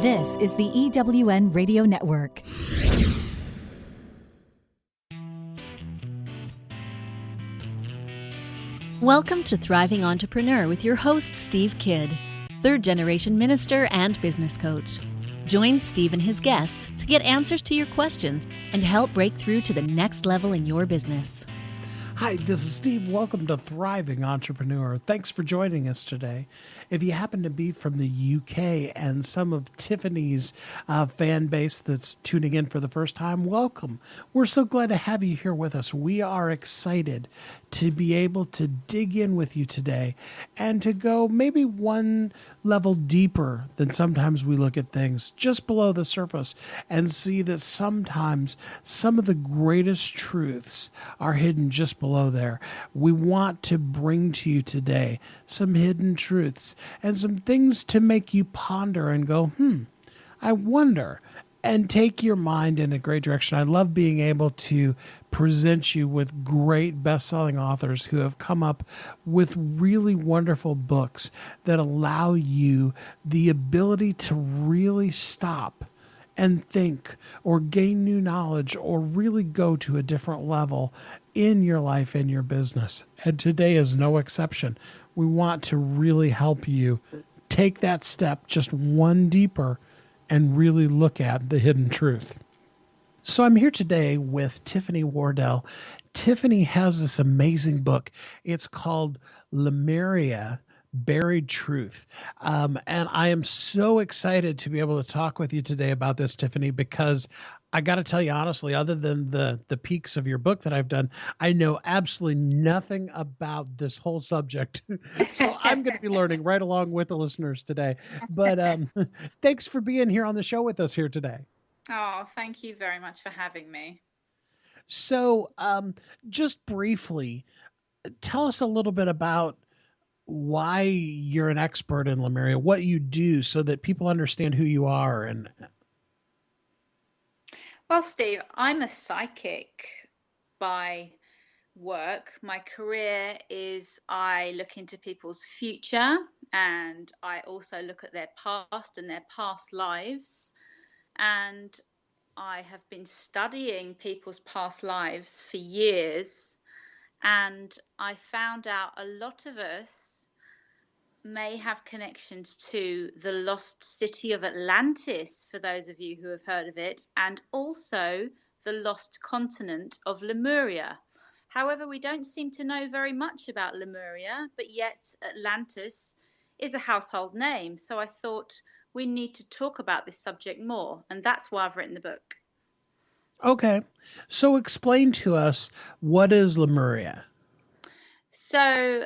This is the EWN Radio Network. Welcome to Thriving Entrepreneur with your host, Steve Kidd, third-generation minister and business coach. Join Steve and his guests to get answers to your questions and help break through to the next level in your business. Hi, this is Steve. Welcome to Thriving Entrepreneur. Thanks for joining us today. If you happen to be from the UK and some of Tiffany's fan base that's tuning in for the first time, welcome. We're so glad to have you here with us. We are excited to be able to dig in with you today and to go maybe one level deeper than sometimes we look at things just below the surface and see that sometimes some of the greatest truths are hidden just below there. We want to bring to you today some hidden truths and some things to make you ponder and go, I wonder, and take your mind in a great direction. I love being able to present you with great best-selling authors who have come up with really wonderful books that allow you the ability to really stop and think or gain new knowledge or really go to a different level in your life and your business. And today is no exception. We want to really help you take that step just one deeper and really look at the hidden truth. So I'm here today with Tiffany Wardle. Tiffany has this amazing book. It's called Lemuria, Buried Truth. And I am so excited to be able to talk with you today about this, Tiffany, because I got to tell you honestly, other than the peaks of your book that I've done, I know absolutely nothing about this whole subject. So I'm going to be learning right along with the listeners today. But thanks for being here on the show with us here today. Oh, thank you very much for having me. So just briefly, tell us a little bit about why you're an expert in Lemuria, what you do so that people understand who you are. And Well, Steve, I'm a psychic by work. My career is I look into people's future and I also look at their past and their past lives. And I have been studying people's past lives for years. And I found out a lot of us may have connections to the lost city of Atlantis, for those of you who have heard of it, and also the lost continent of Lemuria. However, we don't seem to know very much about Lemuria, but yet Atlantis is a household name. So I thought we need to talk about this subject more, and that's why I've written the book. okay, so explain to us, what is Lemuria? So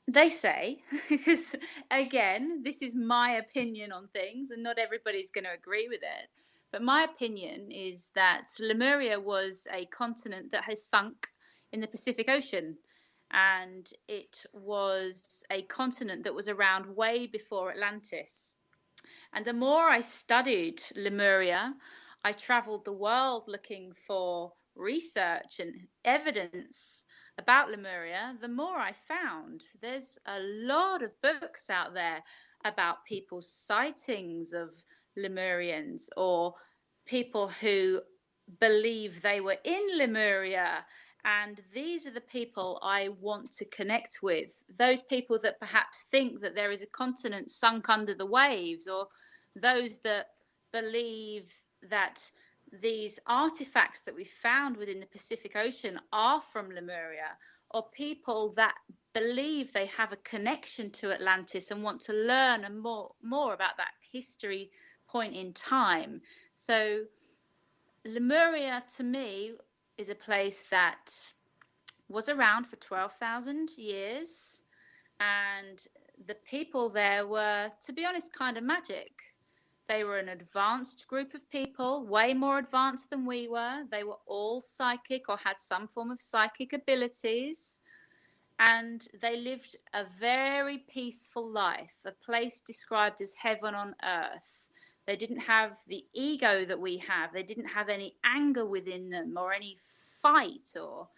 they say, because again, this is my opinion on things and not everybody's going to agree with it. But my opinion is that Lemuria was a continent that has sunk in the Pacific Ocean. And it was a continent that was around way before Atlantis. And the more I studied Lemuria, I traveled the world looking for research and evidence about Lemuria, the more I found. There's a lot of books out there about people's sightings of Lemurians or people who believe they were in Lemuria. And these are the people I want to connect with. Those people that perhaps think that there is a continent sunk under the waves, or those that believe that these artifacts that we found within the Pacific Ocean are from Lemuria, or people that believe they have a connection to Atlantis and want to learn more about that history point in time. So Lemuria, to me, is a place that was around for 12,000 years, and the people there were, to be honest, kind of magic. They were an advanced group of people, way more advanced than we were. They were all psychic or had some form of psychic abilities, and they lived a very peaceful life, a place described as heaven on earth. They didn't have the ego that we have. They didn't have any anger within them or any fight or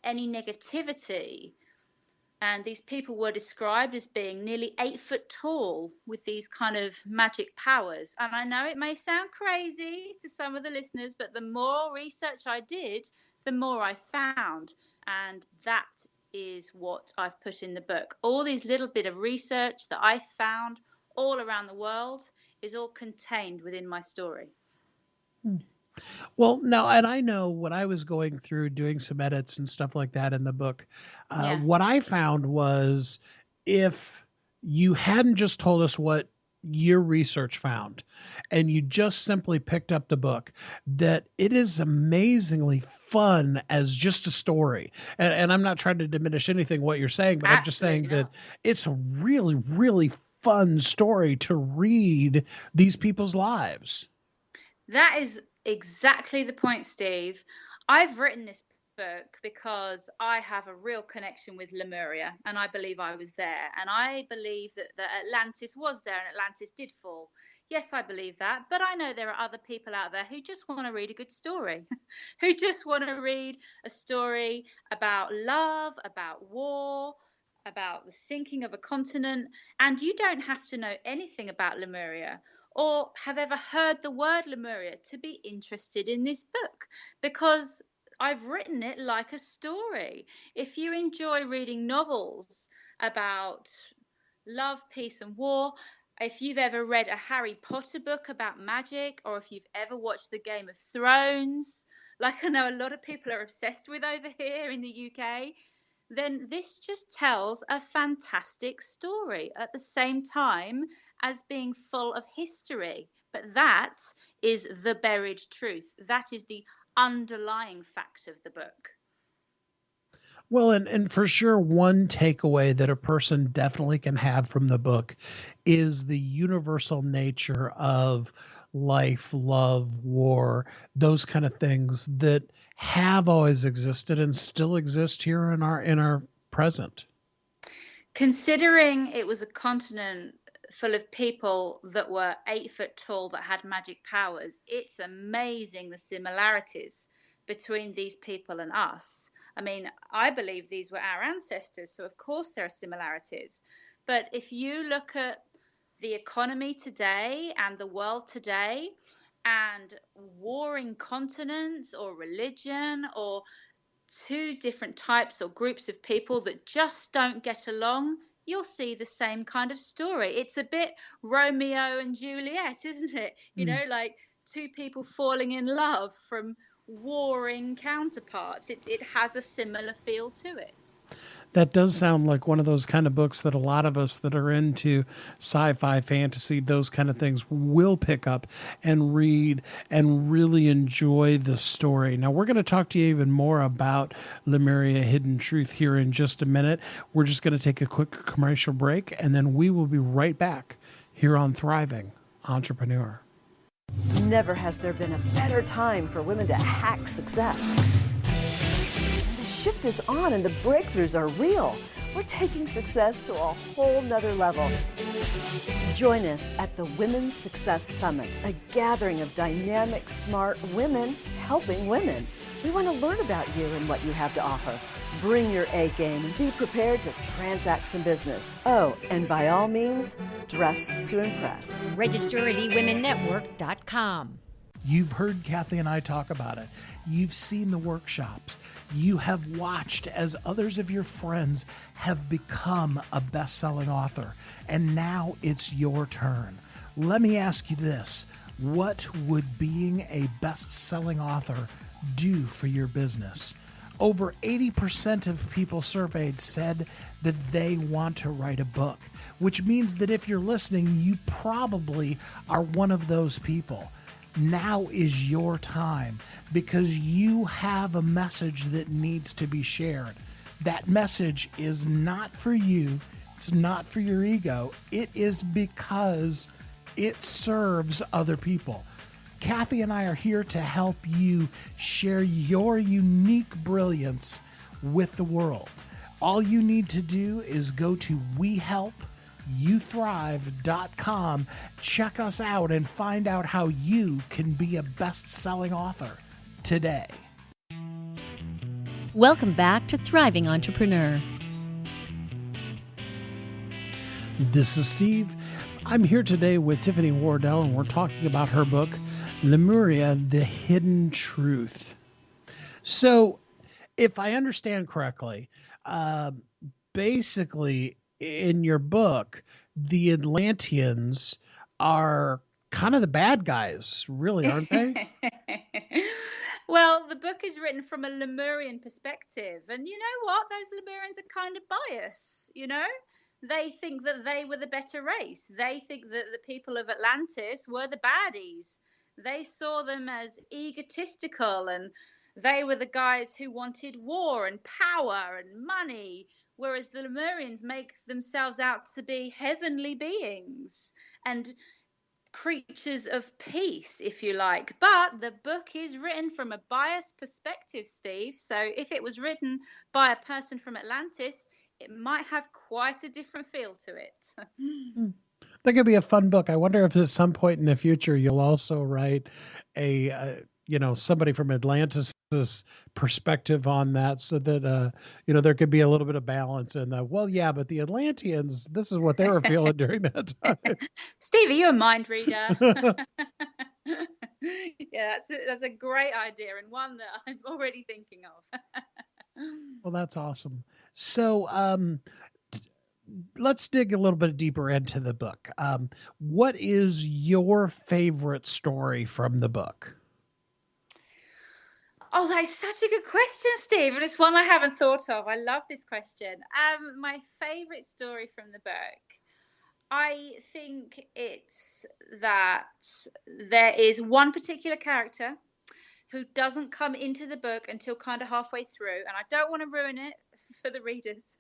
any negativity. And these people were described as being nearly 8 foot tall with these kind of magic powers. And I know it may sound crazy to some of the listeners, but the more research I did, the more I found. And that is what I've put in the book. All these little bit of research that I found all around the world is all contained within my story. Well, no, and I know when I was going through doing some edits and stuff like that in the book, Yeah. what I found was if you hadn't just told us what your research found and you just simply picked up the book, that it is amazingly fun as just a story. And I'm not trying to diminish anything what you're saying, but I'm just saying Absolutely that not. it's a really, really fun story to read these people's lives. That is exactly the point, Steve. I've written this book because I have a real connection with Lemuria, and I believe I was there. And I believe that Atlantis was there and Atlantis did fall. Yes, I believe that. But I know there are other people out there who just want to read a good story, who just want to read a story about love, about war, about the sinking of a continent. And you don't have to know anything about Lemuria or have ever heard the word Lemuria to be interested in this book, because I've written it like a story. If you enjoy reading novels about love, peace, and war, if you've ever read a Harry Potter book about magic, or if you've ever watched the Game of Thrones, like I know a lot of people are obsessed with over here in the UK, then this just tells a fantastic story at the same time as being full of history. But that is the buried truth. That is the underlying fact of the book. Well, and for sure, one takeaway that a person definitely can have from the book is the universal nature of life, love, war, those kind of things that have always existed and still exist here in our present. Considering it was a continent full of people that were 8 foot tall that had magic powers, it's amazing the similarities between these people and us. I mean, I believe these were our ancestors, so of course there are similarities. But if you look at the economy today and the world today, and warring continents or religion or two different types or groups of people that just don't get along, you'll see the same kind of story. It's a bit Romeo and Juliet, isn't it? You Mm. know, like two people falling in love from warring counterparts. It has a similar feel to it. That does sound like one of those kind of books that a lot of us that are into sci-fi, fantasy, those kind of things will pick up and read and really enjoy the story. Now, we're going to talk to you even more about Lemuria Hidden Truth here in just a minute. We're just going to take a quick commercial break, and then we will be right back here on Thriving Entrepreneur. Never has there been a better time for women to hack success. The shift is on and the breakthroughs are real. We're taking success to a whole nother level. Join us at the Women's Success Summit, a gathering of dynamic, smart women helping women. We want to learn about you and what you have to offer. Bring your A game and be prepared to transact some business. Oh, and by all means, dress to impress. Register at eWomenNetwork.com. You've heard Kathy and I talk about it. You've seen the workshops. You have watched as others of your friends have become a best-selling author. And now it's your turn. Let me ask you this. What would being a best-selling author do for your business? Over 80% of people surveyed said that they want to write a book, which means that if you're listening, you probably are one of those people. Now is your time because you have a message that needs to be shared. That message is not for you. It's not for your ego. It is because it serves other people. Kathy and I are here to help you share your unique brilliance with the world. All you need to do is go to WeHelpYouThrive.com, check us out, and find out how you can be a best-selling author today. Welcome back to Thriving Entrepreneur. This is Steve. I'm here today with Tiffany Wardle, and we're talking about her book, Lemuria, The Hidden Truth. So, if I understand correctly, uh, basically in your book, the Atlanteans are kind of the bad guys, really, aren't they? Well, the book is written from a Lemurian perspective. And you know what? Those Lemurians are kind of biased, you know? They think that they were the better race. They think that the people of Atlantis were the baddies. They saw them as egotistical, and they were the guys who wanted war and power and money, whereas the Lemurians make themselves out to be heavenly beings and creatures of peace, if you like. But the book is written from a biased perspective, Steve. So if it was written by a person from Atlantis, it might have quite a different feel to it. That could be a fun book. I wonder if at some point in the future you'll also write somebody from Atlantis's perspective on that, so that there could be a little bit of balance in that. Well, yeah, but the Atlanteans, this is what they were feeling during that time. Steve, are you a mind reader? Yeah, that's a great idea, and one that I'm already thinking of. Well, that's awesome. So, let's dig a little bit deeper into the book. What is your favorite story from the book? Oh, that's such a good question, Steve, and it's one I haven't thought of. I love this question. My favorite story from the book, I think it's that there is one particular character who doesn't come into the book until kind of halfway through, and I don't want to ruin it for the readers.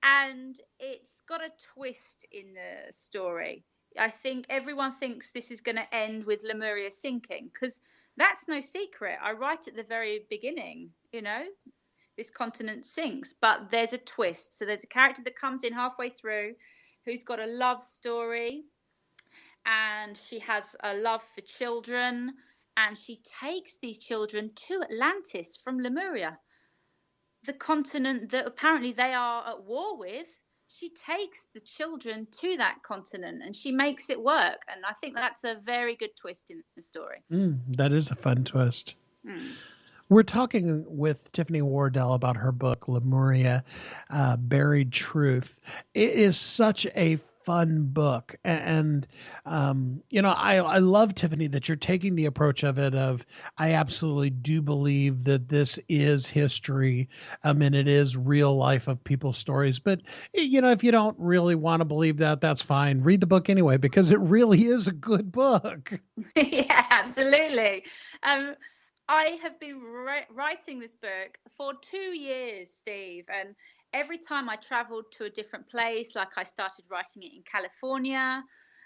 And it's got a twist in the story. I think everyone thinks this is going to end with Lemuria sinking, because that's no secret. I write at the very beginning, this continent sinks, but there's a twist. So there's a character that comes in halfway through who's got a love story, and she has a love for children, and she takes these children to Atlantis from Lemuria, the continent that apparently they are at war with. She takes the children to that continent and she makes it work. And I think that's a very good twist in the story. That is a fun twist. Mm. We're talking with Tiffany Wardle about her book, Lemuria, Buried Truth. It is such a fun book. And I love, Tiffany, that you're taking the approach of it of, I absolutely do believe that this is history, and it is real life of people's stories. But, if you don't really want to believe that, that's fine. Read the book anyway, because it really is a good book. Yeah, absolutely. I have been writing this book for 2 years, Steve, and every time I traveled to a different place, like I started writing it in California,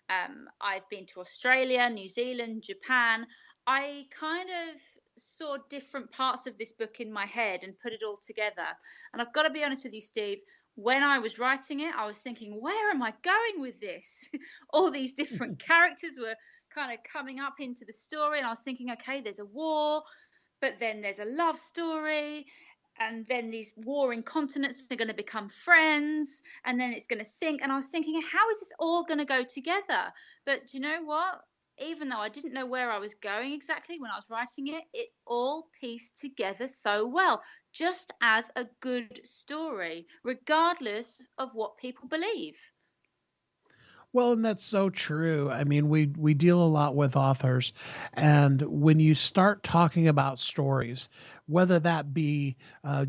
I've been to Australia, New Zealand, Japan. I kind of saw different parts of this book in my head and put it all together. And I've got to be honest with you, Steve, when I was writing it, I was thinking, where am I going with this? All these different characters were kind of coming up into the story, and I was thinking, okay, there's a war, but then there's a love story, and then these warring continents are going to become friends, and then it's going to sink. And I was thinking, how is this all going to go together? But do you know what? Even though I didn't know where I was going exactly when I was writing it, it all pieced together so well, just as a good story, regardless of what people believe. Well, and that's so true. I mean, we deal a lot with authors, and when you start talking about stories, whether that be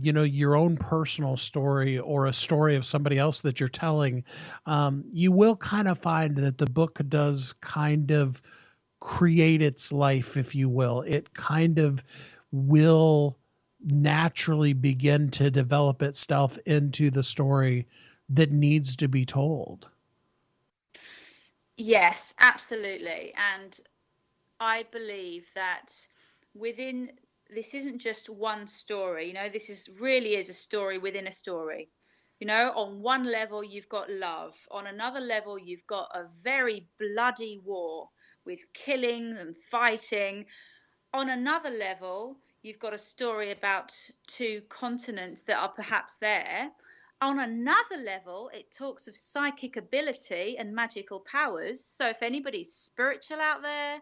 your own personal story or a story of somebody else that you're telling, you will kind of find that the book does kind of create its life, if you will. It kind of will naturally begin to develop itself into the story that needs to be told. Yes, absolutely. And I believe that within this isn't just one story, this is really is a story within a story. On one level you've got love, on another level you've got a very bloody war with killing and fighting. On another level, you've got a story about two continents that are perhaps there. On another level, it talks of psychic ability and magical powers. So if anybody's spiritual out there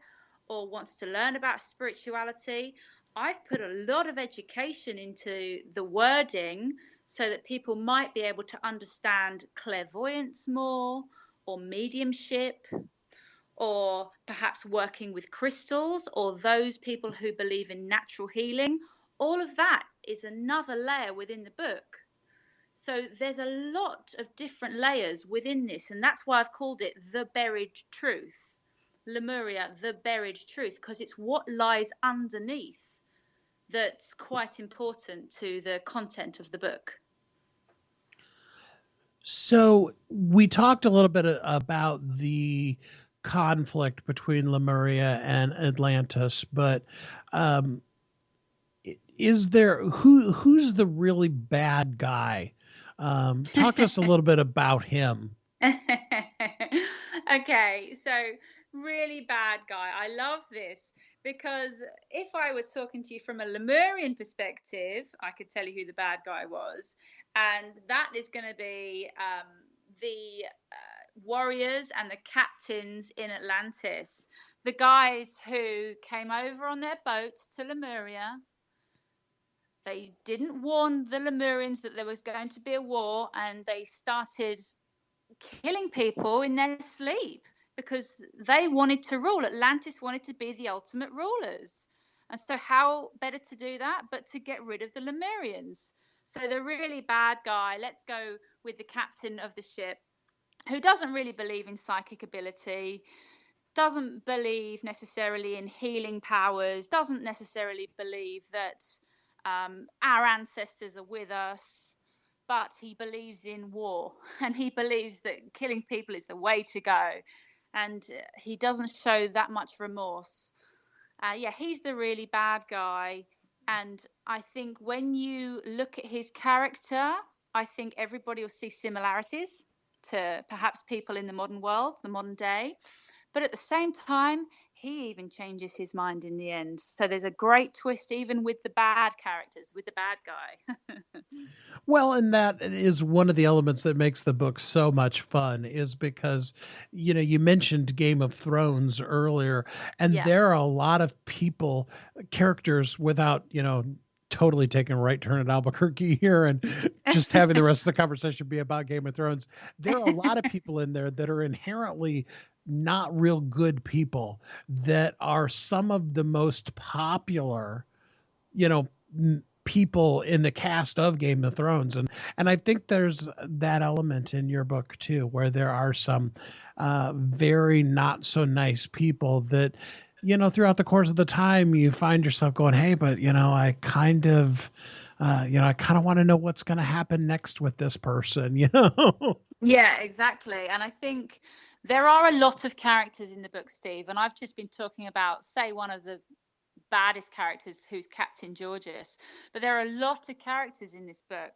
or wants to learn about spirituality, I've put a lot of education into the wording so that people might be able to understand clairvoyance more, or mediumship, or perhaps working with crystals, or those people who believe in natural healing. All of that is another layer within the book. So there's a lot of different layers within this, and that's why I've called it The Buried Truth. Lemuria, The Buried Truth, because it's what lies underneath that's quite important to the content of the book. So we talked a little bit about the conflict between Lemuria and Atlantis, but is there who's the really bad guy? Talk to us a little bit about him. Okay, so really bad guy. I love this because if I were talking to you from a Lemurian perspective, I could tell you who the bad guy was, and that is going to be the warriors and the captains in Atlantis, the guys who came over on their boat to Lemuria. They didn't warn the Lemurians that there was going to be a war, and they started killing people in their sleep because they wanted to rule. Atlantis wanted to be the ultimate rulers. And so how better to do that but to get rid of the Lemurians? So the really bad guy, let's go with the captain of the ship, who doesn't really believe in psychic ability, doesn't believe necessarily in healing powers, doesn't necessarily believe that our ancestors are with us, but he believes in war, and he believes that killing people is the way to go, and he doesn't show that much remorse. Yeah, he's the really bad guy, and I think when you look at his character, I think everybody will see similarities to perhaps people in the modern world, the modern day. But at the same time, he even changes his mind in the end. So there's a great twist even with the bad characters, with the bad guy. Well, and that is one of the elements that makes the book so much fun, is because, you mentioned Game of Thrones earlier, and Yeah. there are a lot of characters without, totally taking a right turn at Albuquerque here and just having the rest of the conversation be about Game of Thrones. There are a lot of people in there that are inherently not real good people that are some of the most popular, you know, people in the cast of Game of Thrones. And I think there's that element in your book too, where there are some very not so nice people that, throughout the course of the time you find yourself going, hey, but I kind of want to know what's going to happen next with this person, Yeah, exactly. And I think there are a lot of characters in the book, Steve, and I've just been talking about, say, one of the baddest characters, who's Captain Georges. But there are a lot of characters in this book.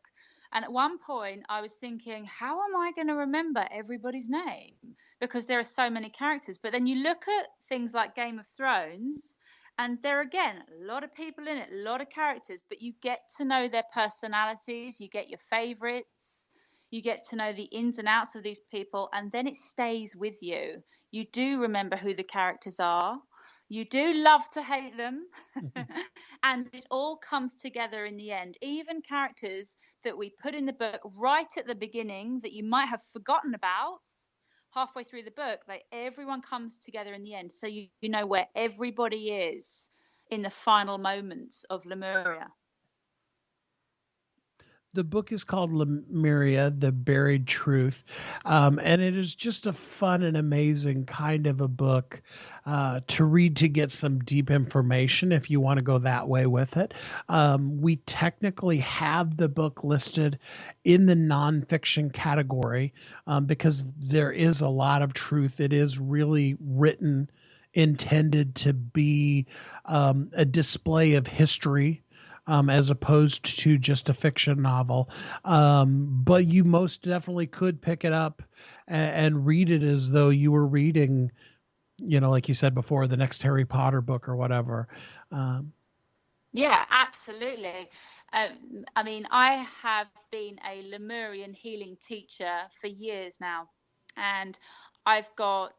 And at one point, I was thinking, how am I going to remember everybody's name? Because there are so many characters. But then you look at things like Game of Thrones, and there are, again, a lot of people in it, a lot of characters, but you get to know their personalities, you get your favorites, you get to know the ins and outs of these people, and then it stays with you. You do remember who the characters are. You do love to hate them. And it all comes together in the end. Even characters that we put in the book right at the beginning that you might have forgotten about, halfway through the book, everyone comes together in the end. So you know where everybody is in the final moments of Lemuria. The book is called Lemuria, The Buried Truth. And it is just a fun and amazing kind of a book to read, to get some deep information if you want to go that way with it. We technically have the book listed in the nonfiction category because there is a lot of truth. It is really written, intended to be a display of history, as opposed to just a fiction novel. But you most definitely could pick it up and read it as though you were reading, like you said before, the next Harry Potter book or whatever. Yeah, absolutely. I mean, I have been a Lemurian healing teacher for years now, and I've got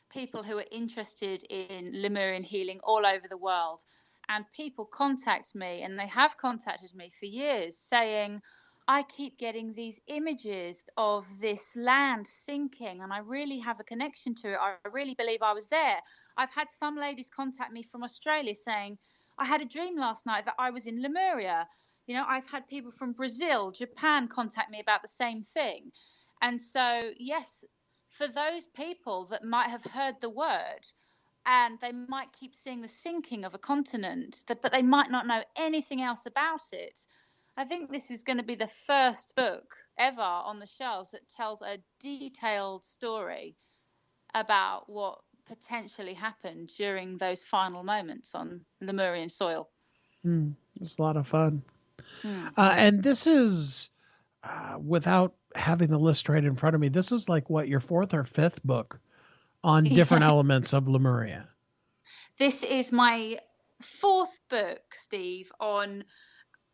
people who are interested in Lemurian healing all over the world. And people contact me, and they have contacted me for years saying, I keep getting these images of this land sinking, and I really have a connection to it. I really believe I was there. I've had some ladies contact me from Australia saying, I had a dream last night that I was in Lemuria. You know, I've had people from Brazil, Japan contact me about the same thing. And so, yes, for those people that might have heard the word and they might keep seeing the sinking of a continent, but they might not know anything else about it. I think this is going to be the first book ever on the shelves that tells a detailed story about what potentially happened during those final moments on Lemurian soil. It's a lot of fun. Mm. And this is, without having the list right in front of me, this is like what, your fourth or fifth book on different Yeah. elements of Lemuria. This is my fourth book, Steve, on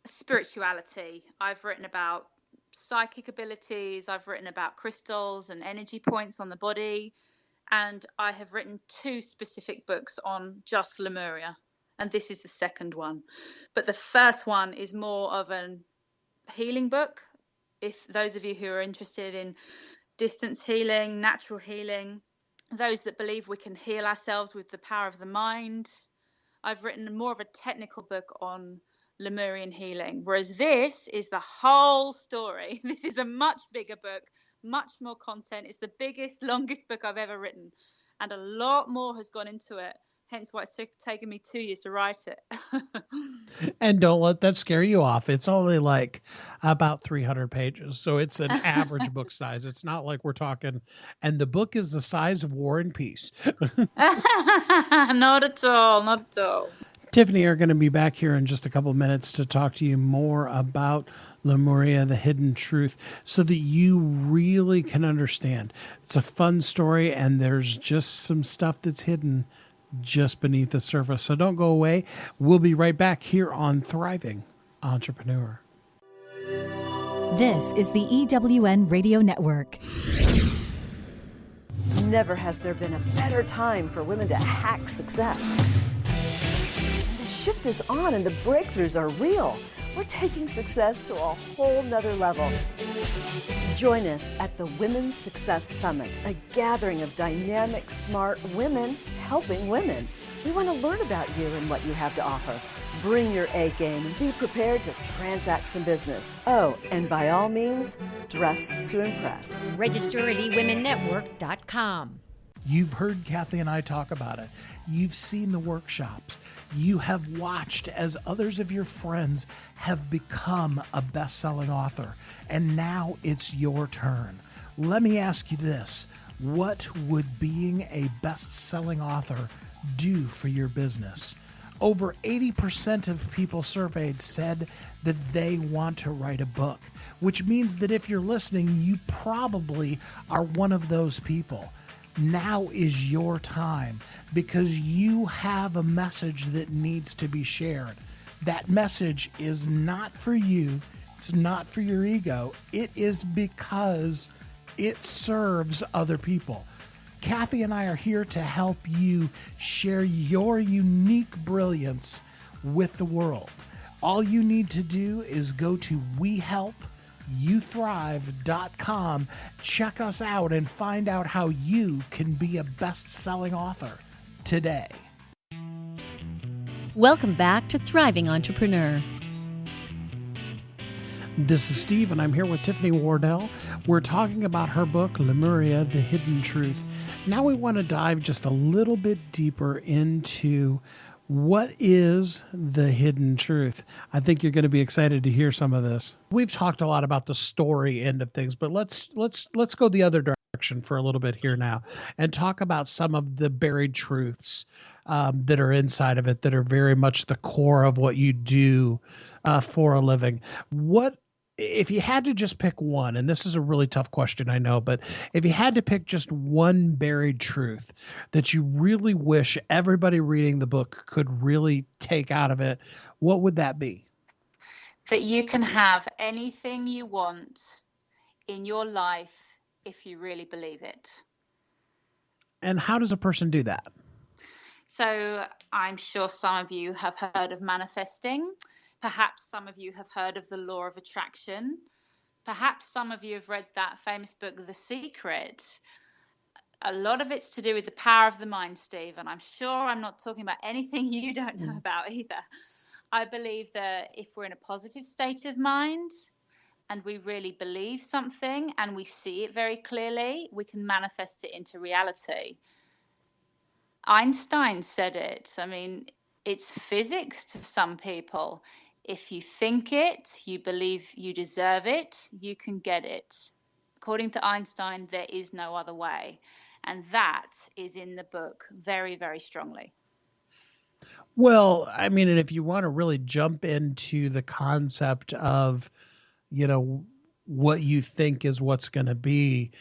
spirituality. I've written about psychic abilities, I've written about crystals and energy points on the body, and I have written two specific books on just Lemuria. And this is the second one. But the first one is more of a healing book. If those of you who are interested in distance healing, natural healing, those that believe we can heal ourselves with the power of the mind, I've written more of a technical book on Lemurian healing, whereas this is the whole story. This is a much bigger book, much more content. It's the biggest, longest book I've ever written, and a lot more has gone into it. Hence why it's taken me 2 years to write it. And don't let that scare you off. It's only like about 300 pages. So it's an average book size. It's not like we're talking, and the book is the size of War and Peace. Not at all, not at all. Tiffany are going to be back here in just a couple minutes to talk to you more about Lemuria, the hidden truth, so that you really can understand. It's a fun story, and there's just some stuff that's hidden just beneath the surface. So don't go away. We'll be right back here on Thriving Entrepreneur. This is the EWN Radio Network. Never has there been a better time for women to hack success. The shift is on and the breakthroughs are real. We're taking success to a whole nother level. Join us at the Women's Success Summit, a gathering of dynamic, smart women helping women. We want to learn about you and what you have to offer. Bring your A game and be prepared to transact some business. Oh, and by all means, dress to impress. Register at eWomenNetwork.com. You've heard Kathy and I talk about it. You've seen the workshops. You have watched as others of your friends have become a best-selling author. And now it's your turn. Let me ask you this. What would being a best-selling author do for your business? Over 80% of people surveyed said that they want to write a book, which means that if you're listening, you probably are one of those people. Now is your time, because you have a message that needs to be shared. That message is not for you. It's not for your ego. It is because it serves other people. Kathy and I are here to help you share your unique brilliance with the world. All you need to do is go to WeHelpYouThrive.com, check us out, and find out how you can be a best-selling author today. Welcome back to Thriving Entrepreneur. This is Steve, and I'm here with Tiffany Wardle. We're talking about her book, Lemuria, The Hidden Truth. Now we want to dive just a little bit deeper into what is the hidden truth. I think you're going to be excited to hear some of this. We've talked a lot about the story end of things, but let's go the other direction for a little bit here now and talk about some of the buried truths that are inside of it, that are very much the core of what you do for a living. What, if you had to just pick one, and this is a really tough question, I know, but if you had to pick just one buried truth that you really wish everybody reading the book could really take out of it, what would that be? that you can have anything you want in your life if you really believe it. And how does a person do that? So I'm sure some of you have heard of manifesting. Perhaps some of you have heard of the law of attraction. Perhaps some of you have read that famous book, The Secret. A lot of it's to do with the power of the mind, Steve, and I'm sure I'm not talking about anything you don't know about either. I believe that if we're in a positive state of mind and we really believe something and we see it very clearly, we can manifest it into reality. Einstein said it. I mean, it's physics to some people. If you think it, you believe you deserve it, you can get it. According to Einstein, there is no other way. And that is in the book very, very strongly. Well, I mean, and if you want to really jump into the concept of, you know, what you think is what's going to be,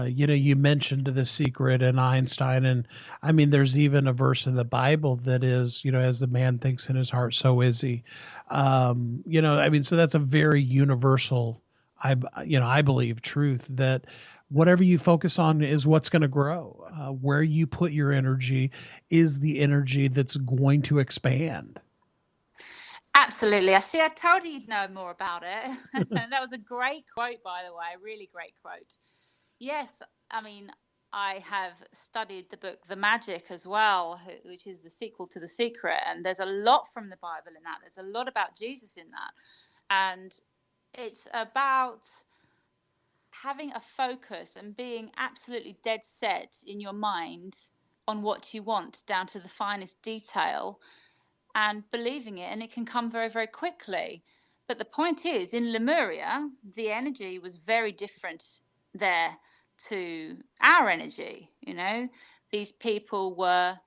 you mentioned The Secret and Einstein. And I mean, there's even a verse in the Bible that is, as the man thinks in his heart, so is he. I mean, so that's a very universal, I believe, truth that whatever you focus on is what's going to grow. Where you put your energy is the energy that's going to expand. Absolutely. I told you you'd know more about it. That was a great quote, by the way, a really great quote. Yes, I mean, I have studied the book The Magic as well, which is the sequel to The Secret. And there's a lot from the Bible in that. There's a lot about Jesus in that. And it's about having a focus and being absolutely dead set in your mind on what you want down to the finest detail and believing it, and it can come very, very quickly. But the point is, in Lemuria, the energy was very different there to our energy. These people were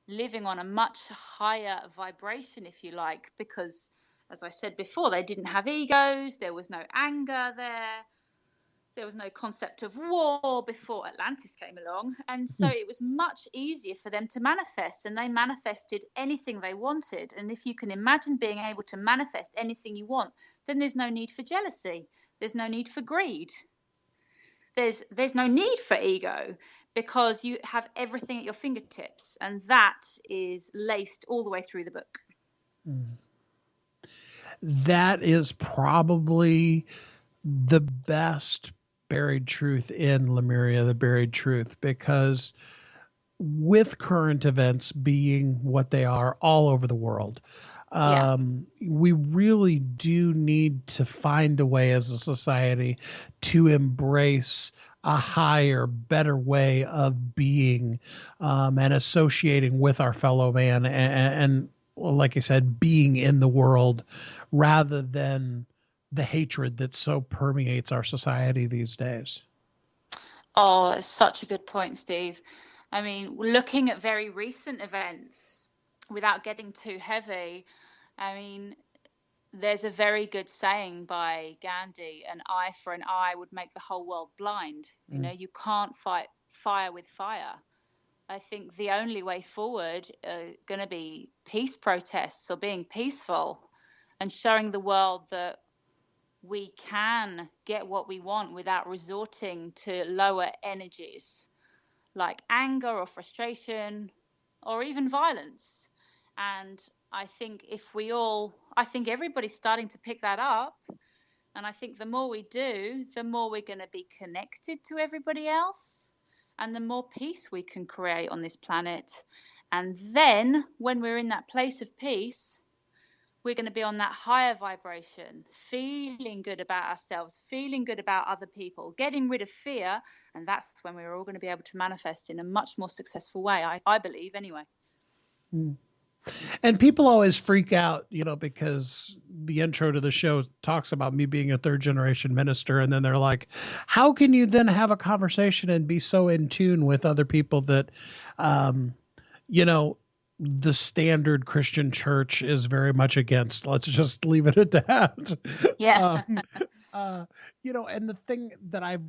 living on a much higher vibration, if you like, because, as I said before, they didn't have egos, there was no anger there. There was no concept of war before Atlantis came along. And so it was much easier for them to manifest, and they manifested anything they wanted. And if you can imagine being able to manifest anything you want, then there's no need for jealousy. There's no need for greed. There's no need for ego because you have everything at your fingertips. And that is laced all the way through the book. That is probably the best buried truth in Lemuria, the buried truth, because with current events being what they are all over the world, we really do need to find a way as a society to embrace a higher, better way of being and associating with our fellow man and, like I said, being in the world rather than the hatred that so permeates our society these days. Oh, that's such a good point, Steve. I mean, looking at very recent events without getting too heavy, I mean, there's a very good saying by Gandhi, an eye for an eye would make the whole world blind. You can't fight fire with fire. I think the only way forward are going to be peace protests or being peaceful and showing the world that we can get what we want without resorting to lower energies like anger or frustration or even violence. And I think I think everybody's starting to pick that up. And I think the more we do, the more we're going to be connected to everybody else and the more peace we can create on this planet. And then when we're in that place of peace, we're going to be on that higher vibration, feeling good about ourselves, feeling good about other people, getting rid of fear. And that's when we're all going to be able to manifest in a much more successful way, I believe, anyway. And people always freak out, because the intro to the show talks about me being a third generation minister. And then they're like, how can you then have a conversation and be so in tune with other people that, the standard Christian church is very much against? Let's just leave it at that. Yeah. And the thing that I've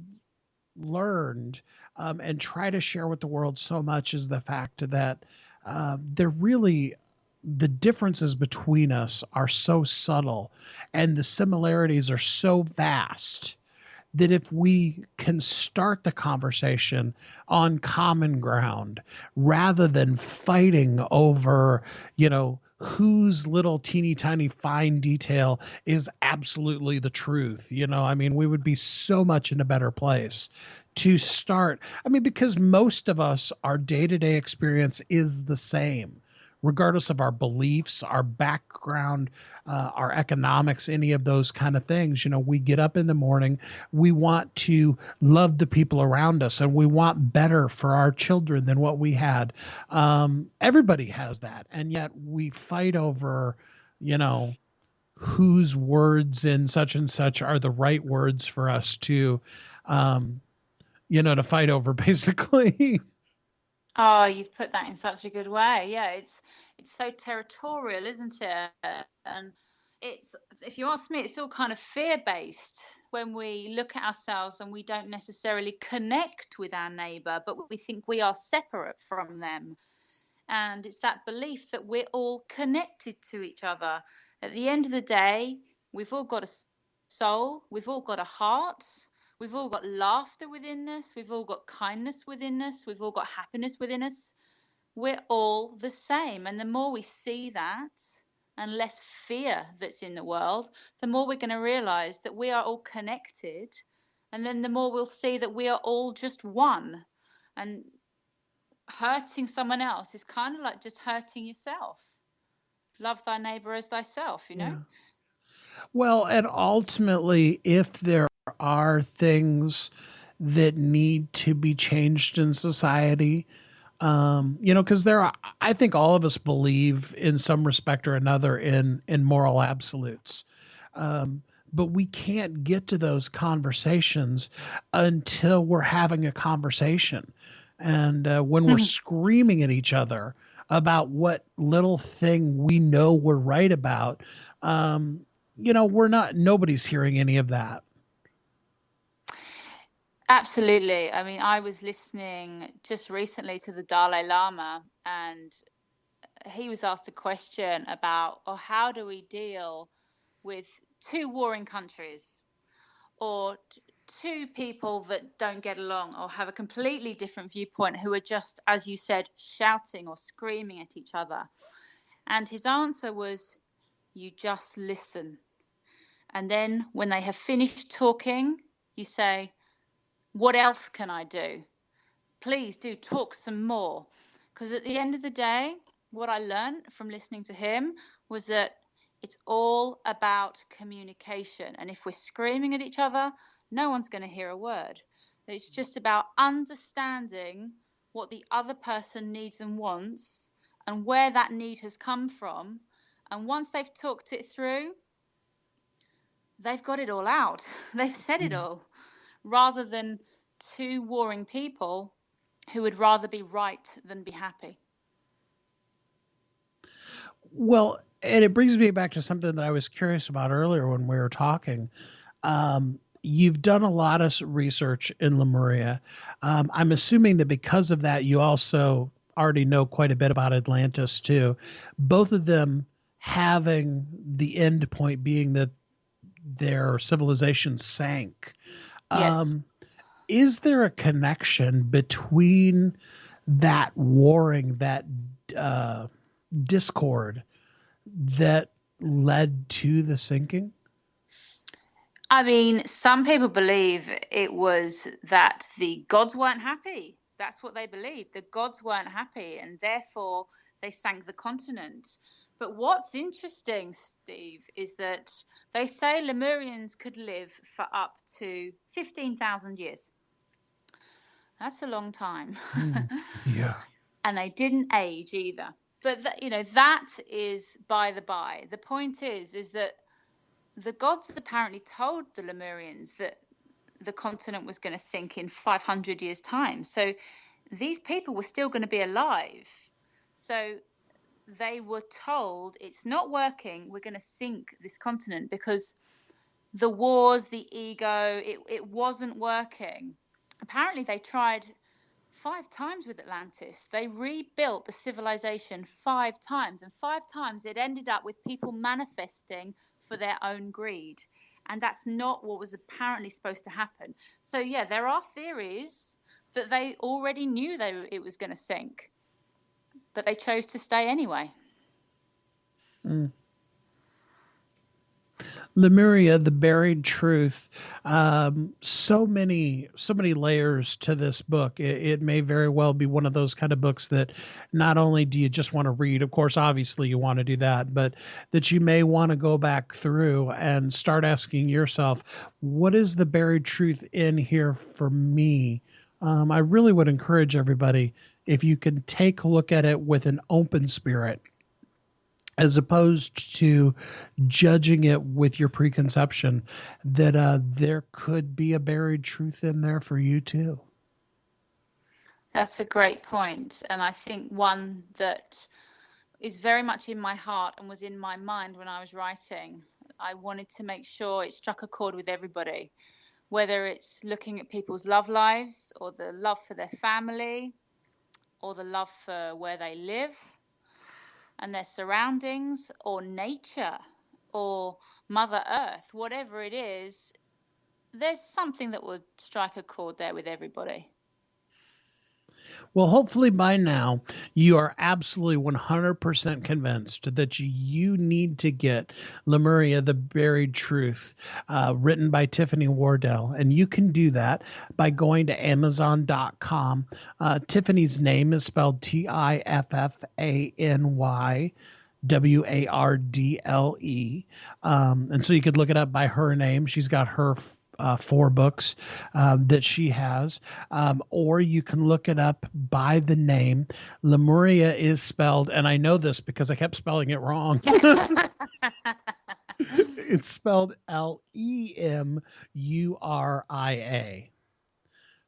learned and try to share with the world so much is the fact that there really the differences between us are so subtle and the similarities are so vast that if we can start the conversation on common ground rather than fighting over, whose little teeny tiny fine detail is absolutely the truth. I mean, we would be so much in a better place to start. I mean, because most of us, our day to day experience is the same regardless of our beliefs, our background, our economics, any of those kind of things. We get up in the morning, we want to love the people around us, and we want better for our children than what we had. Everybody has that. And yet we fight over, whose words in such and such are the right words for us um, to fight over, basically. Oh, you've put that in such a good way. Yeah, it's so territorial, isn't it? And it's, if you ask me, it's all kind of fear-based when we look at ourselves and we don't necessarily connect with our neighbor, but we think we are separate from them. And it's that belief that we're all connected to each other. At the end of the day, we've all got a soul, we've all got a heart, we've all got laughter within us, we've all got kindness within us, we've all got happiness within us. We're all the same. And the more we see that and less fear that's in the world, the more we're going to realize that we are all connected. And then the more we'll see that we are all just one. And hurting someone else is kind of like just hurting yourself. Love thy neighbor as thyself, you know? Yeah. Well, and ultimately, if there are things that need to be changed in society, because I think all of us believe in some respect or another in moral absolutes. Um, but we can't get to those conversations until we're having a conversation. And when we're screaming at each other about what little thing we know we're right about, nobody's hearing any of that. Absolutely. I mean, I was listening just recently to the Dalai Lama, and he was asked a question about, oh, how do we deal with two warring countries, or two people that don't get along or have a completely different viewpoint, who are just, as you said, shouting or screaming at each other? And his answer was, you just listen. And then when they have finished talking, you say, what else can I do? Please do talk some more. Because at the end of the day, what I learned from listening to him was that it's all about communication. And if we're screaming at each other, no one's going to hear a word. It's just about understanding what the other person needs and wants and where that need has come from. And once they've talked it through, they've got it all out. They've said it all, rather than two warring people who would rather be right than be happy. Well, and it brings me back to something that I was curious about earlier when we were talking. You've done a lot of research in Lemuria. I'm assuming that because of that, you also already know quite a bit about Atlantis too. Both of them having the end point being that their civilization sank. Yes. Is there a connection between that warring, that discord that led to the sinking? I mean, some people believe it was that the gods weren't happy. That's what they believed. The gods weren't happy, and therefore they sank the continent. But what's interesting, Steve, is that they say Lemurians could live for up to 15,000 years. That's a long time. Yeah. And they didn't age either. But that is by the by. The point is that the gods apparently told the Lemurians that the continent was going to sink in 500 years' time. So these people were still going to be alive. So they were told, it's not working, we're going to sink this continent, because the wars, the ego, it wasn't working. Apparently they tried 5 times with Atlantis. They rebuilt the civilization 5 times, and 5 times it ended up with people manifesting for their own greed. And that's not what was apparently supposed to happen. So yeah, there are theories that they already knew it was going to sink, but they chose to stay anyway. Lemuria, the buried truth. So many layers to this book. It may very well be one of those kind of books that not only do you just want to read, of course, obviously you want to do that, but that you may want to go back through and start asking yourself, what is the buried truth in here for me? I really would encourage everybody, if you can take a look at it with an open spirit, as opposed to judging it with your preconception, that there could be a buried truth in there for you too. That's a great point, and I think one that is very much in my heart and was in my mind when I was writing. I wanted to make sure it struck a chord with everybody, whether it's looking at people's love lives, or the love for their family, or the love for where they live and their surroundings, or nature, or Mother Earth, whatever it is, there's something that would strike a chord there with everybody. Well, hopefully by now you are absolutely 100% convinced that you need to get Lemuria, the Buried Truth, written by Tiffany Wardle. And you can do that by going to Amazon.com. Tiffany's name is spelled Tiffany Wardle. And so you could look it up by her name. She's got her 4 books that she has, or you can look it up by the name. Lemuria is spelled, and I know this because I kept spelling it wrong. It's spelled Lemuria.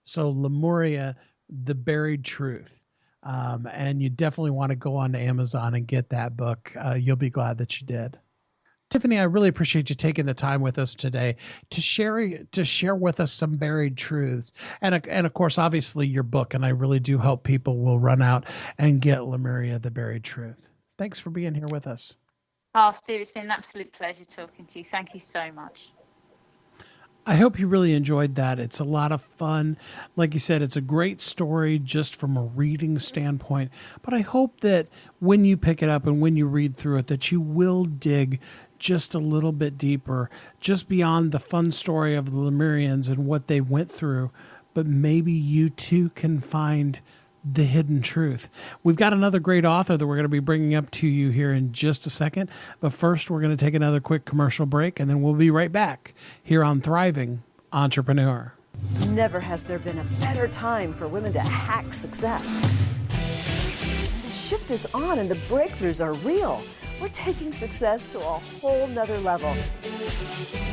So Lemuria, the Buried Truth. And you definitely want to go on to Amazon and get that book. You'll be glad that you did. Tiffany, I really appreciate you taking the time with us today to share with us some buried truths, and of course, obviously, your book. And I really do hope people will run out and get Lemuria, the Buried Truth. Thanks for being here with us. Oh, Steve, it's been an absolute pleasure talking to you. Thank you so much. I hope you really enjoyed that. It's a lot of fun. Like you said, it's a great story just from a reading standpoint. But I hope that when you pick it up and when you read through it, that you will dig just a little bit deeper, just beyond the fun story of the Lemurians and what they went through. But maybe you too can find the hidden truth. We've got another great author that we're going to be bringing up to you here in just a second. But first, we're going to take another quick commercial break, and then we'll be right back here on Thriving Entrepreneur. Never has there been a better time for women to hack success. The shift is on and the breakthroughs are real. We're taking success to a whole nother level.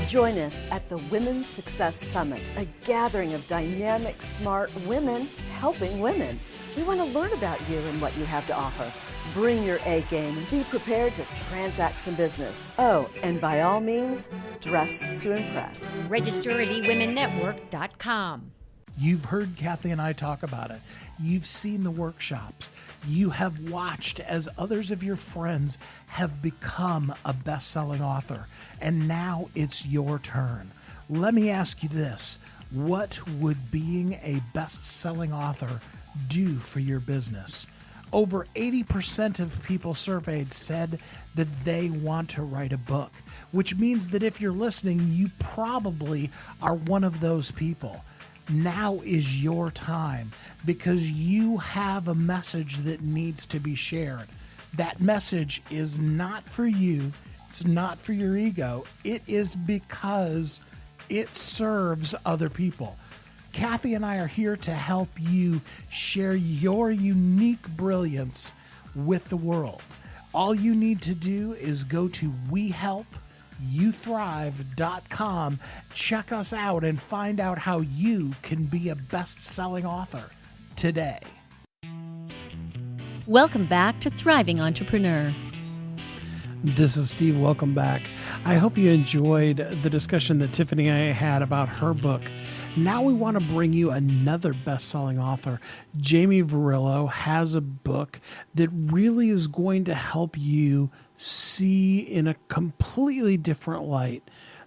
Join us at the Women's Success Summit, a gathering of dynamic, smart women helping women. We want to learn about you and what you have to offer. Bring your A game and be prepared to transact some business. Oh, and by all means, dress to impress. Register at eWomenNetwork.com. You've heard Kathy and I talk about it. You've seen the workshops. You have watched as others of your friends have become a best-selling author. And now it's your turn. Let me ask you this. What would being a best-selling author do for your business? Over 80% of people surveyed said that they want to write a book, which means that if you're listening, you probably are one of those people. Now is your time, because you have a message that needs to be shared. That message is not for you. It's not for your ego. It is because it serves other people. Kathy and I are here to help you share your unique brilliance with the world. All you need to do is go to WeHelpYouThrive.com, check us out, and find out how you can be a best-selling author today. Welcome back to Thriving Entrepreneur. This is Steve. Welcome back. I hope you enjoyed the discussion that Tiffany and I had about her book. Now we want to bring you another best-selling author. Jamie Varillo has a book that really is going to help you see in a completely different light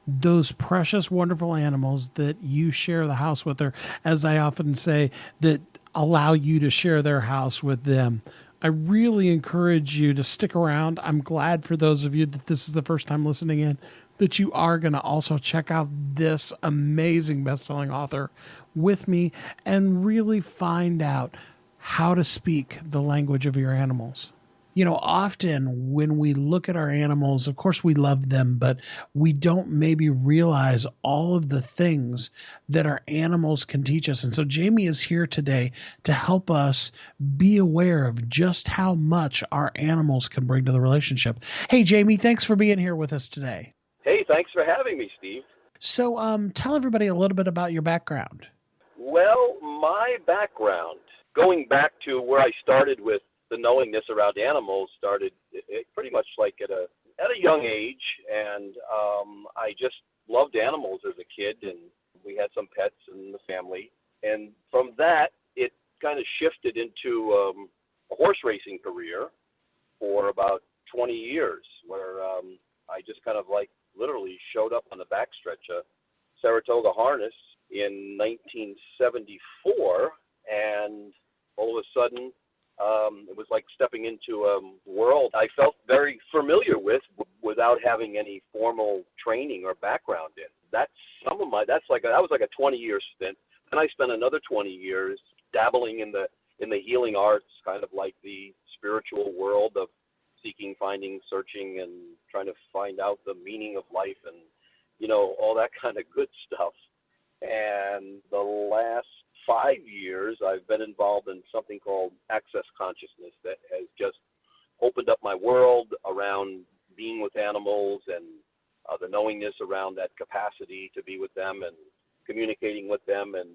those precious, wonderful animals that you share the house with, or as I often say, that allow you to share their house with them. I really encourage you to stick around. I'm glad for those of you that this is the first time listening in, that you are going to also check out this amazing best-selling author with me and really find out how to speak the language of your animals. You know, often when we look at our animals, of course we love them, but we don't maybe realize all of the things that our animals can teach us. And so Jamie is here today to help us be aware of just how much our animals can bring to the relationship. Hey, Jamie, thanks for being here with us today. Hey, thanks for having me, Steve. So tell everybody a little bit about your background. Well, my background, going back to where I started with the knowingness around animals, started pretty much like at a young age, and I just loved animals as a kid, and we had some pets in the family, and from that it kind of shifted into a horse racing career for about 20 years, where I just kind of like literally showed up on the backstretch of Saratoga Harness in 1974, and all of a sudden it was like stepping into a world I felt very familiar with without having any formal training or background in. That was like a 20-year stint. And I spent another 20 years dabbling in the healing arts, kind of like the spiritual world of seeking, finding, searching, and trying to find out the meaning of life and, you know, all that kind of good stuff. And the last 5 years, I've been involved in something called Access Consciousness that has just opened up my world around being with animals and the knowingness around that capacity to be with them and communicating with them and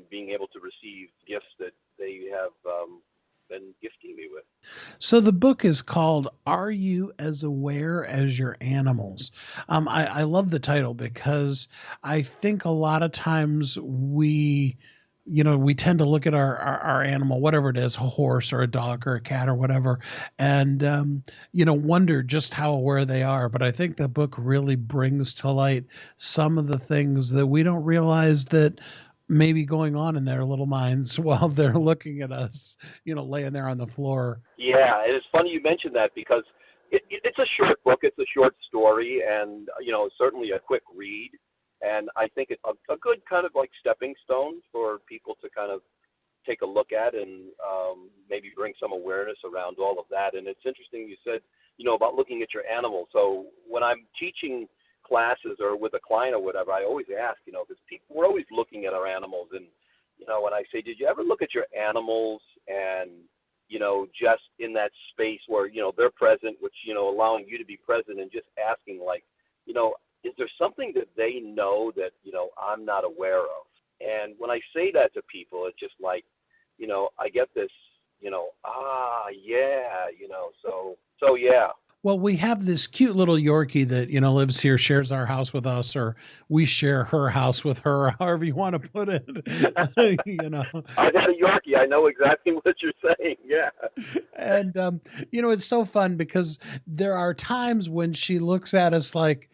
being able to receive gifts that they have been gifting me with. So the book is called Are You as Aware as Your Animals? I love the title because I think a lot of times we tend to look at our animal, whatever it is, a horse or a dog or a cat or whatever, and, wonder just how aware they are. But I think the book really brings to light some of the things that we don't realize that may be going on in their little minds while they're looking at us, laying there on the floor. Yeah, it is funny you mentioned that because it's a short book. It's a short story and, certainly a quick read. And I think it's a good kind of like stepping stone for people to kind of take a look at and maybe bring some awareness around all of that. And it's interesting you said, about looking at your animal. So when I'm teaching classes or with a client or whatever, I always ask, because we're always looking at our animals. And, when I say, did you ever look at your animals and, just in that space where, they're present, which, allowing you to be present and just asking like, is there something that they know that, I'm not aware of? And when I say that to people, it's just like, I get this, so yeah. Well, we have this cute little Yorkie that, lives here, shares our house with us, or we share her house with her, however you want to put it. I got a Yorkie. I know exactly what you're saying. Yeah. And, it's so fun because there are times when she looks at us like,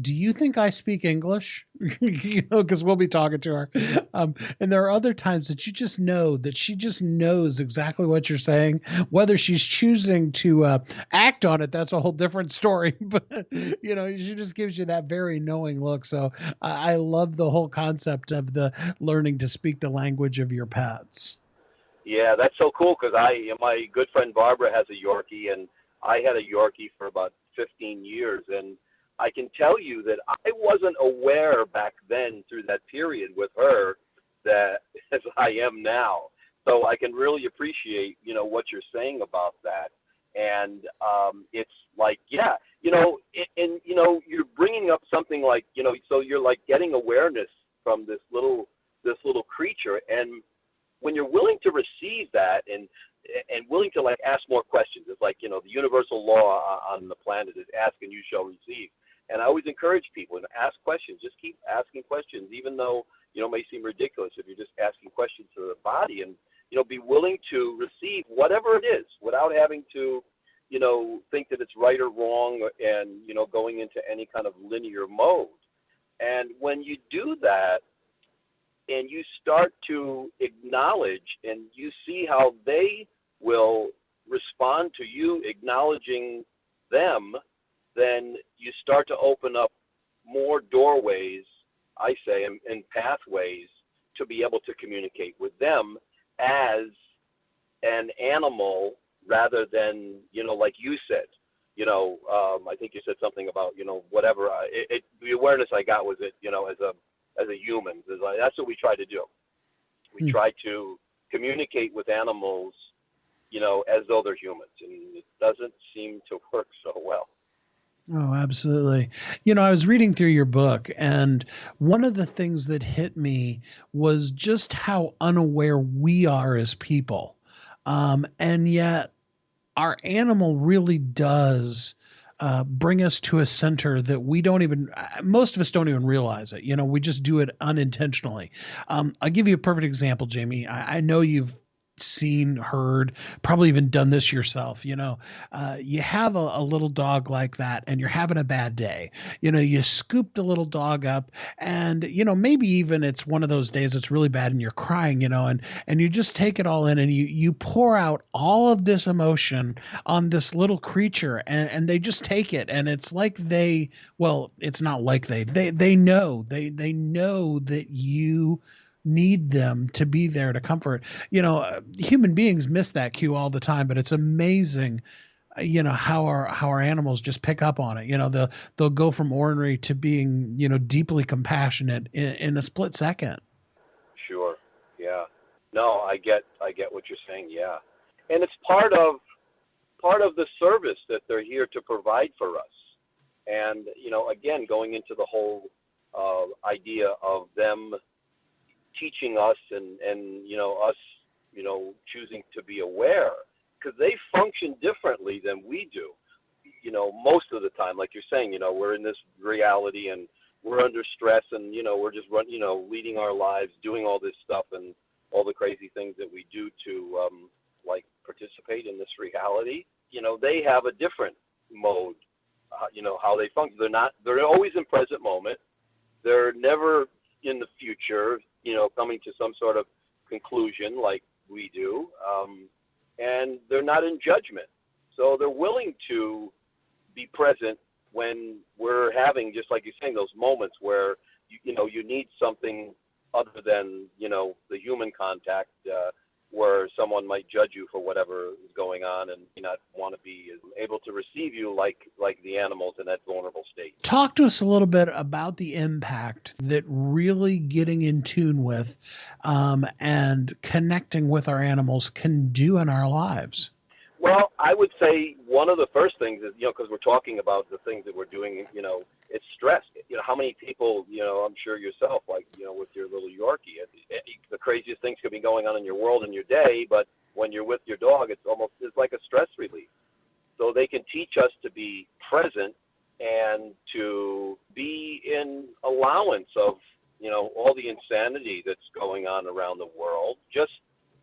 do you think I speak English? Because we'll be talking to her. And there are other times that you just know that she just knows exactly what you're saying. Whether she's choosing to act on it, that's a whole different story. But, she just gives you that very knowing look. So I love the whole concept of the learning to speak the language of your pets. Yeah, that's so cool because my good friend Barbara has a Yorkie, and I had a Yorkie for about 15 years. And I can tell you that I wasn't aware back then through that period with her that as I am now. So I can really appreciate, what you're saying about that. And it's like, yeah, you're bringing up something like, so you're like getting awareness from this little creature. And when you're willing to receive that and and willing to like ask more questions. It's like, the universal law on the planet is ask and you shall receive. And I always encourage people to ask questions. Just keep asking questions, even though, it may seem ridiculous if you're just asking questions to the body, and, be willing to receive whatever it is without having to, think that it's right or wrong and, going into any kind of linear mode. And when you do that and you start to acknowledge and you see how they will respond to you acknowledging them, then you start to open up more doorways, I say, and pathways to be able to communicate with them as an animal rather than, like you said, I think you said something about, whatever. The awareness I got was it, as a human. That's what we try to do. We try to communicate with animals, as though they're humans, and it doesn't seem to work so well. Oh, absolutely. I was reading through your book, and one of the things that hit me was just how unaware we are as people. And yet our animal really does bring us to a center that we don't even, most of us don't even realize it. We just do it unintentionally. I'll give you a perfect example, Jamie. I know you've seen, heard, probably even done this yourself. You have a little dog like that and you're having a bad day. You scoop the little dog up and, maybe even it's one of those days it's really bad and you're crying, and you just take it all in and you pour out all of this emotion on this little creature and they just take it. And it's like it's not like they know, they know that you need them to be there to comfort. Human beings miss that cue all the time, but it's amazing, how our animals just pick up on it. They'll go from ornery to being, deeply compassionate in a split second. Sure. Yeah. No, I get what you're saying. Yeah. And it's part of the service that they're here to provide for us. And, again, going into the whole idea of them teaching us and us, choosing to be aware, because they function differently than we do, most of the time. Like you're saying, we're in this reality and we're under stress and, we're just leading our lives, doing all this stuff and all the crazy things that we do to, participate in this reality. They have a different mode, how they function. They're always in present moment. They're never in the future, coming to some sort of conclusion like we do. And they're not in judgment. So they're willing to be present when we're having, just like you're saying, those moments where, you need something other than, the human contact, where someone might judge you for whatever is going on and not want to be able to receive you like the animals in that vulnerable state. Talk to us a little bit about the impact that really getting in tune with and connecting with our animals can do in our lives. Well, I would say one of the first things is, because we're talking about the things that we're doing, it's stress. How many people, I'm sure yourself, with your little Yorkie, the craziest things could be going on in your world and your day, but when you're with your dog, it's like a stress relief. So they can teach us to be present and to be in allowance of, all the insanity that's going on around the world, just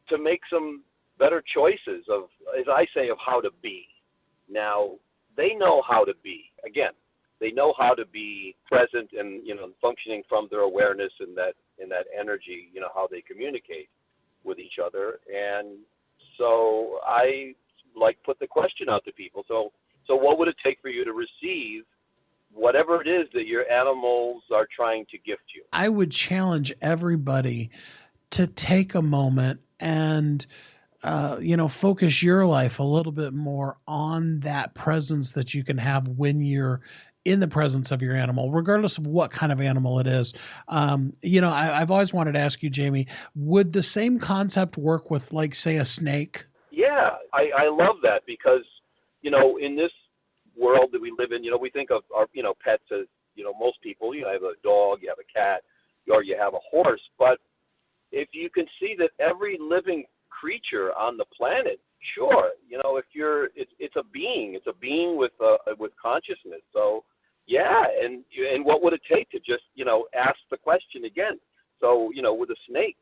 to make some better choices of, as I say, of how to be. Now, they know how to be. Again, they know how to be present and, functioning from their awareness and that energy, how they communicate with each other. And so I put the question out to people. So what would it take for you to receive whatever it is that your animals are trying to gift you? I would challenge everybody to take a moment and focus your life a little bit more on that presence that you can have when you're in the presence of your animal, regardless of what kind of animal it is. I've always wanted to ask you, Jamie, would the same concept work with, like, say, a snake? Yeah, I love that because, in this world that we live in, we think of our, pets as, most people, you have a dog, you have a cat, or you have a horse. But if you can see that every living creature on the planet Sure, if it's a being, with consciousness. So, yeah, and what would it take to just ask the question again? So, with a snake,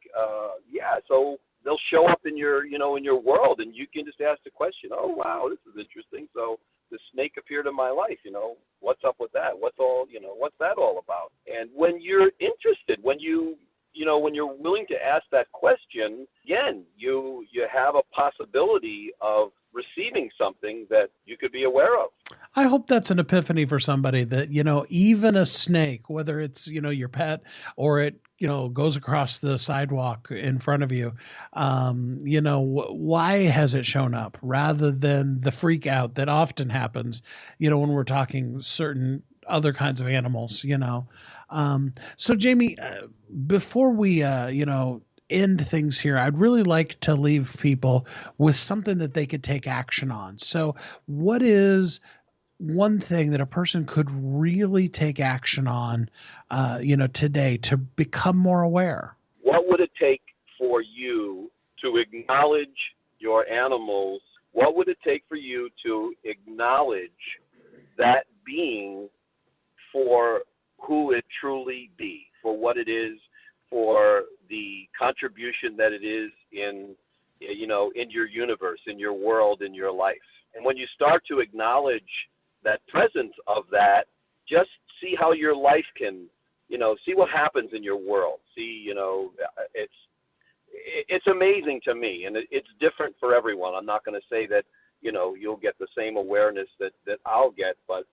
so they'll show up in your world, and you can just ask the question. Oh, wow, this is interesting. So the snake appeared in my life. What's up with that? What's that all about? And when you're interested, when you're willing to ask that question, again, you have a possibility of receiving something that you could be aware of. I hope that's an epiphany for somebody that, even a snake, whether it's, your pet or it, goes across the sidewalk in front of you, why has it shown up rather than the freak out that often happens, when we're talking certain other kinds of animals. So Jamie, before we, end things here, I'd really like to leave people with something that they could take action on. So what is one thing that a person could really take action on, today to become more aware? What would it take for you to acknowledge your animals? What would it take for you to acknowledge that being for who it truly be, for what it is, for the contribution that it is in your universe, in your world, in your life? And when you start to acknowledge that presence of that, just see how your life can, see what happens in your world. See, it's amazing to me, and it's different for everyone. I'm not going to say that, you'll get the same awareness that I'll get, but,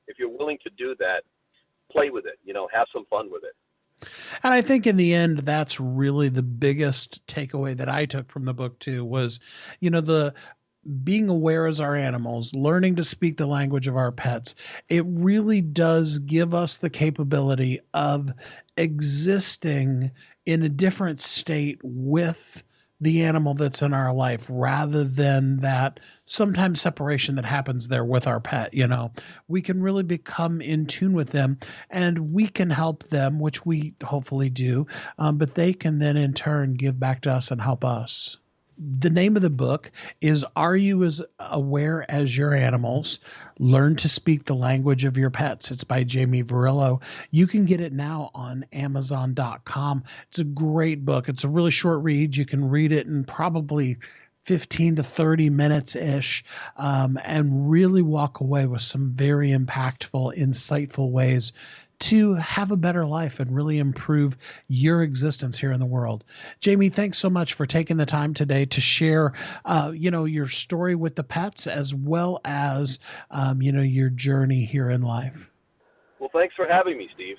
if you're willing to do that, play with it, have some fun with it. And I think in the end, that's really the biggest takeaway that I took from the book too, was, the being aware as our animals, learning to speak the language of our pets. It really does give us the capability of existing in a different state with the animal that's in our life, rather than that sometimes separation that happens there with our pet. We can really become in tune with them, and we can help them, which we hopefully do, but they can then in turn give back to us and help us. The name of the book is Are You as Aware as Your Animals? Learn to Speak the Language of Your Pets. It's by Jamie Varillo. You can get it now on Amazon.com. It's a great book. It's a really short read. You can read it in probably 15 to 30 minutes-ish, and really walk away with some very impactful, insightful ways to have a better life and really improve your existence here in the world. Jamie, thanks so much for taking the time today to share, your story with the pets, as well as, your journey here in life. Well, thanks for having me, Steve.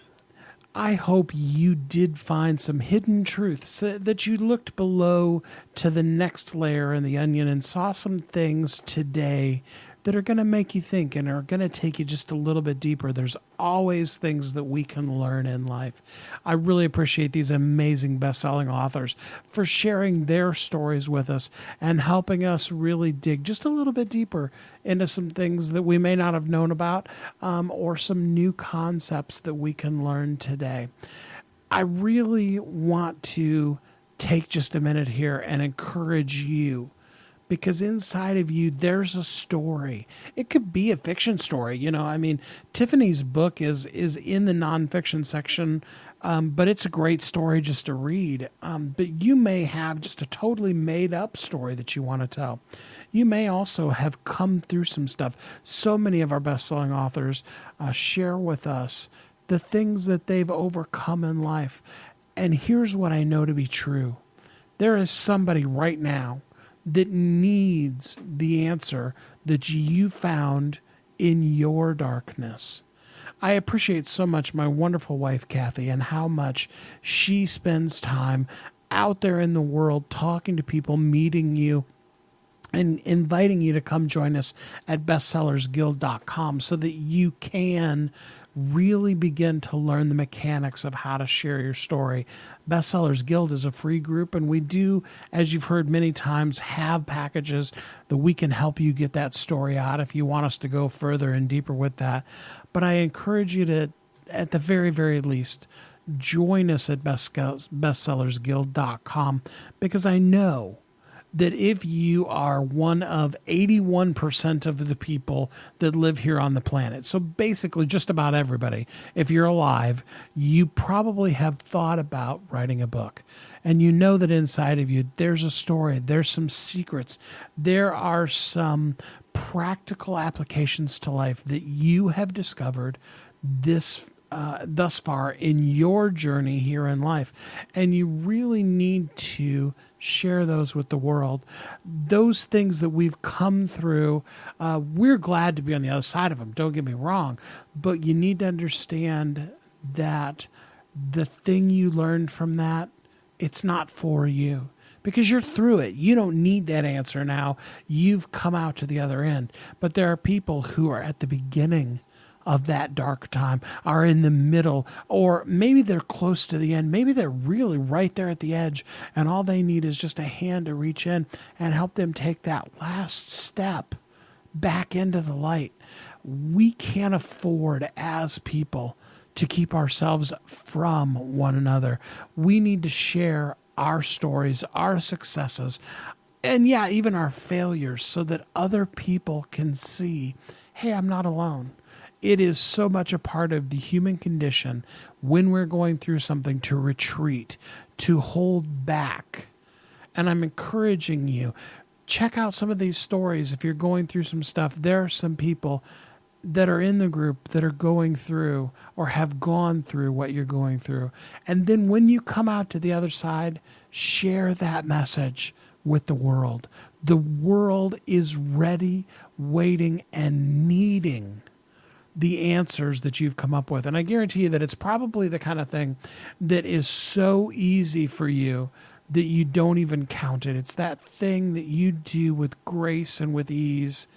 I hope you did find some hidden truths, that you looked below to the next layer in the onion and saw some things today that are going to make you think and are going to take you just a little bit deeper. There's always things that we can learn in life. I really appreciate these amazing best-selling authors for sharing their stories with us and helping us really dig just a little bit deeper into some things that we may not have known about, or some new concepts that we can learn today. I really want to take just a minute here and encourage you, because inside of you, there's a story. It could be a fiction story. Tiffany's book is in the nonfiction section, but it's a great story just to read. But you may have just a totally made up story that you want to tell. You may also have come through some stuff. So many of our best-selling authors share with us the things that they've overcome in life. And here's what I know to be true. There is somebody right now that needs the answer that you found in your darkness. I appreciate so much my wonderful wife, Kathy, and how much she spends time out there in the world talking to people, meeting you, and inviting you to come join us at bestsellersguild.com so that you can really begin to learn the mechanics of how to share your story. Bestsellers Guild is a free group, and we do, as you've heard many times, have packages that we can help you get that story out if you want us to go further and deeper with that. But I encourage you to, at the very, very least, join us at bestsellersguild.com, because I know that if you are one of 81% of the people that live here on the planet, so basically just about everybody, if you're alive, you probably have thought about writing a book. And you know that inside of you, there's a story, there's some secrets, there are some practical applications to life that you have discovered thus far in your journey here in life. And you really need to share those with the world. Those things that we've come through, we're glad to be on the other side of them, don't get me wrong, but you need to understand that the thing you learned from that, it's not for you. Because you're through it. You don't need that answer now. You've come out to the other end. But there are people who are at the beginning of that dark time, are in the middle, or maybe they're close to the end. Maybe they're really right there at the edge, and all they need is just a hand to reach in and help them take that last step back into the light. We can't afford as people to keep ourselves from one another. We need to share our stories, our successes, and yeah, even our failures, so that other people can see, hey, I'm not alone. It is so much a part of the human condition when we're going through something to retreat, to hold back. And I'm encouraging you, check out some of these stories. If you're going through some stuff, there are some people that are in the group that are going through or have gone through what you're going through. And then when you come out to the other side, share that message with the world. The world is ready, waiting, and needing the answers that you've come up with. And I guarantee you that it's probably the kind of thing that is so easy for you that you don't even count it. It's that thing that you do with grace and with ease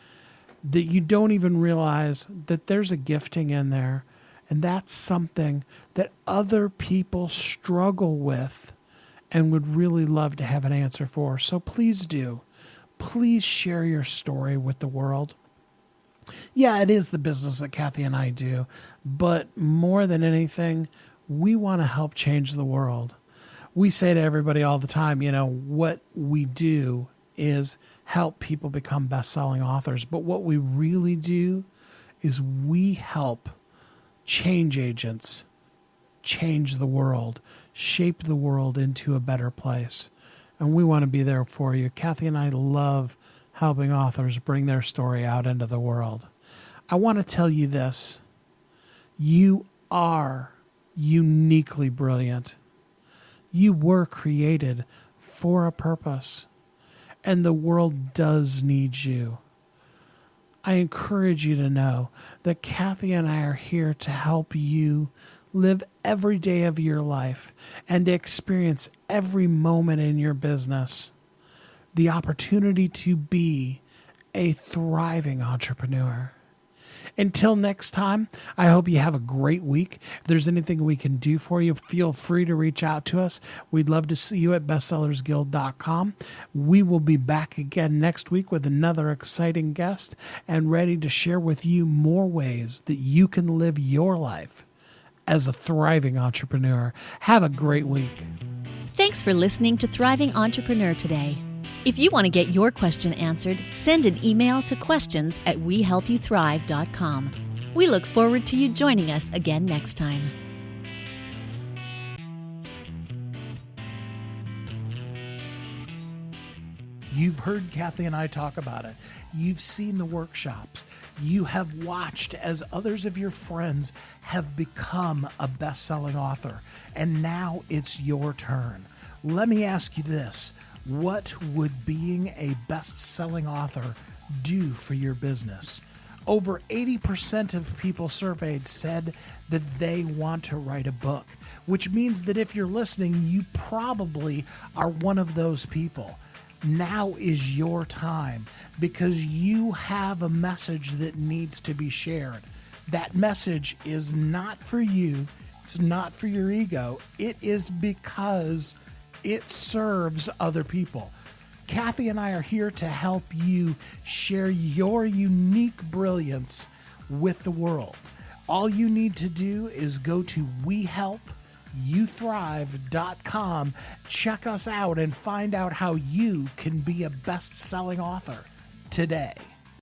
that you don't even realize that there's a gifting in there. And that's something that other people struggle with and would really love to have an answer for. So please do. Please share your story with the world. Yeah, it is the business that Kathy and I do, but more than anything, we want to help change the world. We say to everybody all the time, what we do is help people become best-selling authors, but what we really do is we help change agents change the world, shape the world into a better place. And we want to be there for you. Kathy and I love helping authors bring their story out into the world. I want to tell you this. You are uniquely brilliant. You were created for a purpose, and the world does need you. I encourage you to know that Kathy and I are here to help you live every day of your life and to experience every moment in your business the opportunity to be a thriving entrepreneur. Until next time, I hope you have a great week. If there's anything we can do for you, feel free to reach out to us. We'd love to see you at bestsellersguild.com. We will be back again next week with another exciting guest and ready to share with you more ways that you can live your life as a thriving entrepreneur. Have a great week. Thanks for listening to Thriving Entrepreneur today. If you want to get your question answered, send an email to questions@wehelpyouthrive.com. We look forward to you joining us again next time. You've heard Kathy and I talk about it. You've seen the workshops. You have watched as others of your friends have become a best-selling author. And now it's your turn. Let me ask you this. What would being a best-selling author do for your business? Over 80% of people surveyed said that they want to write a book, which means that if you're listening, you probably are one of those people. Now is your time because you have a message that needs to be shared. That message is not for you. It's not for your ego. It is because it serves other people. Kathy and I are here to help you share your unique brilliance with the world. All you need to do is go to youthrive.com. Check us out and find out how you can be a best-selling author today.